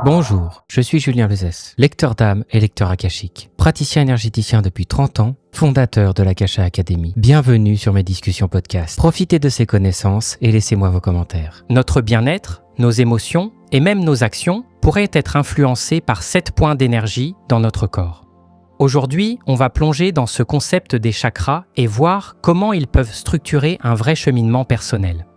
Bonjour, je suis Julien Lezès, lecteur d'âme et lecteur akashique, praticien énergéticien depuis 30 ans, fondateur de l'Akasha Academy. Bienvenue sur mes discussions podcast. Profitez de ces connaissances et laissez-moi vos commentaires. Notre bien-être, nos émotions et même nos actions pourraient être influencés par 7 points d'énergie dans notre corps. Aujourd'hui, on va plonger dans ce concept des chakras et voir comment ils peuvent structurer un vrai cheminement personnel.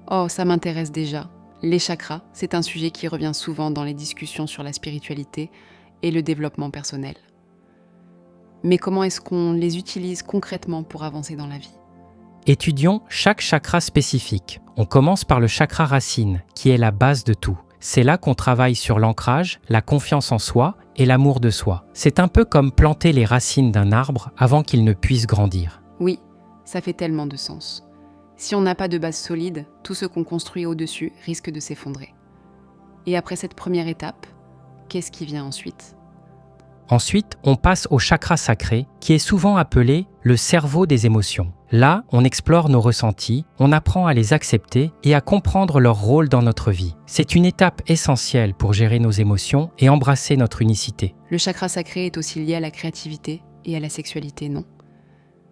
Oh, ça m'intéresse déjà. Les chakras, c'est un sujet qui revient souvent dans les discussions sur la spiritualité et le développement personnel. Mais comment est-ce qu'on les utilise concrètement pour avancer dans la vie ? Étudions chaque chakra spécifique. On commence par le chakra racine, qui est la base de tout. C'est là qu'on travaille sur l'ancrage, la confiance en soi et l'amour de soi. C'est un peu comme planter les racines d'un arbre avant qu'il ne puisse grandir. Oui, ça fait tellement de sens. Si on n'a pas de base solide, tout ce qu'on construit au-dessus risque de s'effondrer. Et après cette première étape, qu'est-ce qui vient ensuite ? Ensuite, on passe au chakra sacré, qui est souvent appelé le cerveau des émotions. Là, on explore nos ressentis, on apprend à les accepter et à comprendre leur rôle dans notre vie. C'est une étape essentielle pour gérer nos émotions et embrasser notre unicité. Le chakra sacré est aussi lié à la créativité et à la sexualité, non ?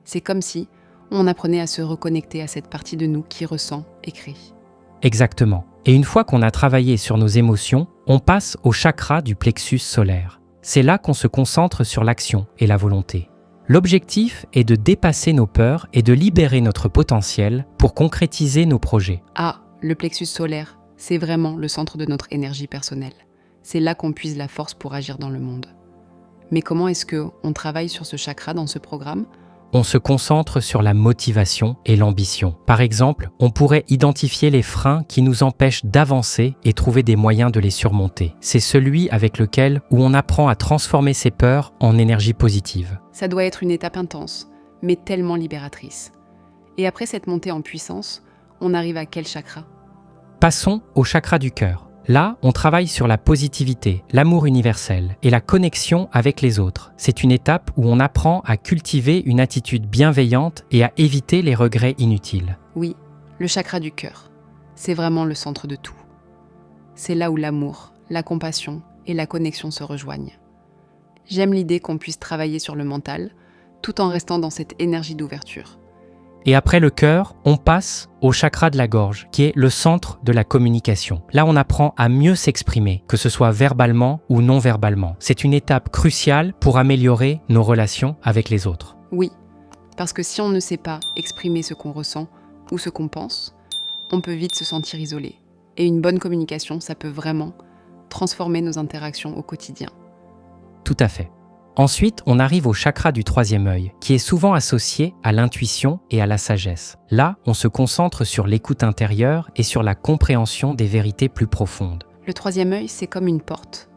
C'est comme si on apprenait à se reconnecter à cette partie de nous qui ressent et crée. Exactement. Et une fois qu'on a travaillé sur nos émotions, on passe au chakra du plexus solaire. C'est là qu'on se concentre sur l'action et la volonté. L'objectif est de dépasser nos peurs et de libérer notre potentiel pour concrétiser nos projets. Ah, le plexus solaire, c'est vraiment le centre de notre énergie personnelle. C'est là qu'on puise la force pour agir dans le monde. Mais comment est-ce qu'on travaille sur ce chakra dans ce programme ? On se concentre sur la motivation et l'ambition. Par exemple, on pourrait identifier les freins qui nous empêchent d'avancer et trouver des moyens de les surmonter. C'est celui avec lequel où on apprend à transformer ses peurs en énergie positive. Ça doit être une étape intense, mais tellement libératrice. Et après cette montée en puissance, on arrive à quel chakra ? Passons au chakra du cœur. Là, on travaille sur la positivité, l'amour universel et la connexion avec les autres. C'est une étape où on apprend à cultiver une attitude bienveillante et à éviter les regrets inutiles. Oui, le chakra du cœur, c'est vraiment le centre de tout. C'est là où l'amour, la compassion et la connexion se rejoignent. J'aime l'idée qu'on puisse travailler sur le mental, tout en restant dans cette énergie d'ouverture. Et après le cœur, on passe au chakra de la gorge, qui est le centre de la communication. Là, on apprend à mieux s'exprimer, que ce soit verbalement ou non verbalement. C'est une étape cruciale pour améliorer nos relations avec les autres. Oui, parce que si on ne sait pas exprimer ce qu'on ressent ou ce qu'on pense, on peut vite se sentir isolé. Et une bonne communication, ça peut vraiment transformer nos interactions au quotidien. Tout à fait. Ensuite, on arrive au chakra du troisième œil, qui est souvent associé à l'intuition et à la sagesse. Là, on se concentre sur l'écoute intérieure et sur la compréhension des vérités plus profondes. Le troisième œil, c'est comme une porte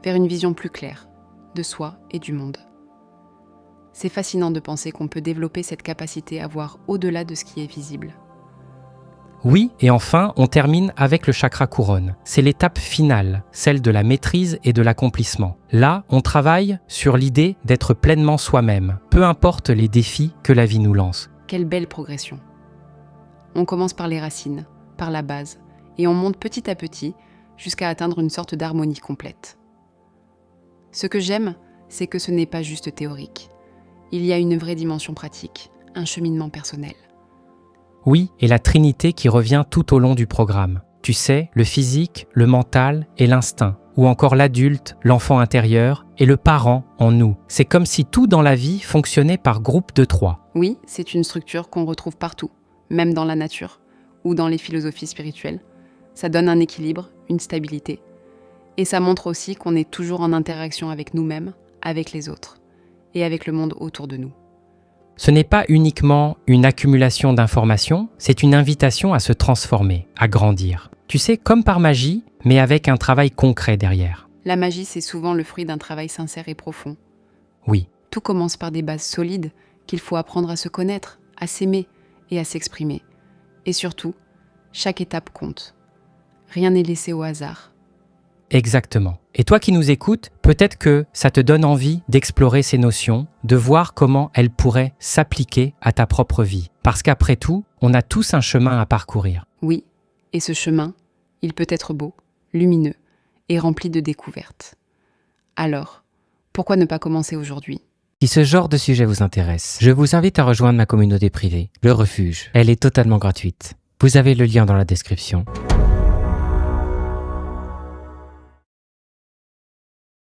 vers une vision plus claire de soi et du monde. C'est fascinant de penser qu'on peut développer cette capacité à voir au-delà de ce qui est visible. Oui, et enfin, on termine avec le chakra couronne. C'est l'étape finale, celle de la maîtrise et de l'accomplissement. Là, on travaille sur l'idée d'être pleinement soi-même, peu importe les défis que la vie nous lance. Quelle belle progression. On commence par les racines, par la base, et on monte petit à petit jusqu'à atteindre une sorte d'harmonie complète. Ce que j'aime, c'est que ce n'est pas juste théorique. Il y a une vraie dimension pratique, un cheminement personnel. Oui, et la trinité qui revient tout au long du programme. Tu sais, le physique, le mental et l'instinct, ou encore l'adulte, l'enfant intérieur et le parent en nous. C'est comme si tout dans la vie fonctionnait par groupe de 3. Oui, c'est une structure qu'on retrouve partout, même dans la nature ou dans les philosophies spirituelles. Ça donne un équilibre, une stabilité. Et ça montre aussi qu'on est toujours en interaction avec nous-mêmes, avec les autres et avec le monde autour de nous. Ce n'est pas uniquement une accumulation d'informations, c'est une invitation à se transformer, à grandir. Tu sais, comme par magie, mais avec un travail concret derrière. La magie, c'est souvent le fruit d'un travail sincère et profond. Oui. Tout commence par des bases solides qu'il faut apprendre à se connaître, à s'aimer et à s'exprimer. Et surtout, chaque étape compte. Rien n'est laissé au hasard. Exactement. Et toi qui nous écoutes, peut-être que ça te donne envie d'explorer ces notions, de voir comment elles pourraient s'appliquer à ta propre vie. Parce qu'après tout, on a tous un chemin à parcourir. Oui, et ce chemin, il peut être beau, lumineux et rempli de découvertes. Alors, pourquoi ne pas commencer aujourd'hui ? Si ce genre de sujet vous intéresse, je vous invite à rejoindre ma communauté privée, Le Refuge. Elle est totalement gratuite. Vous avez le lien dans la description.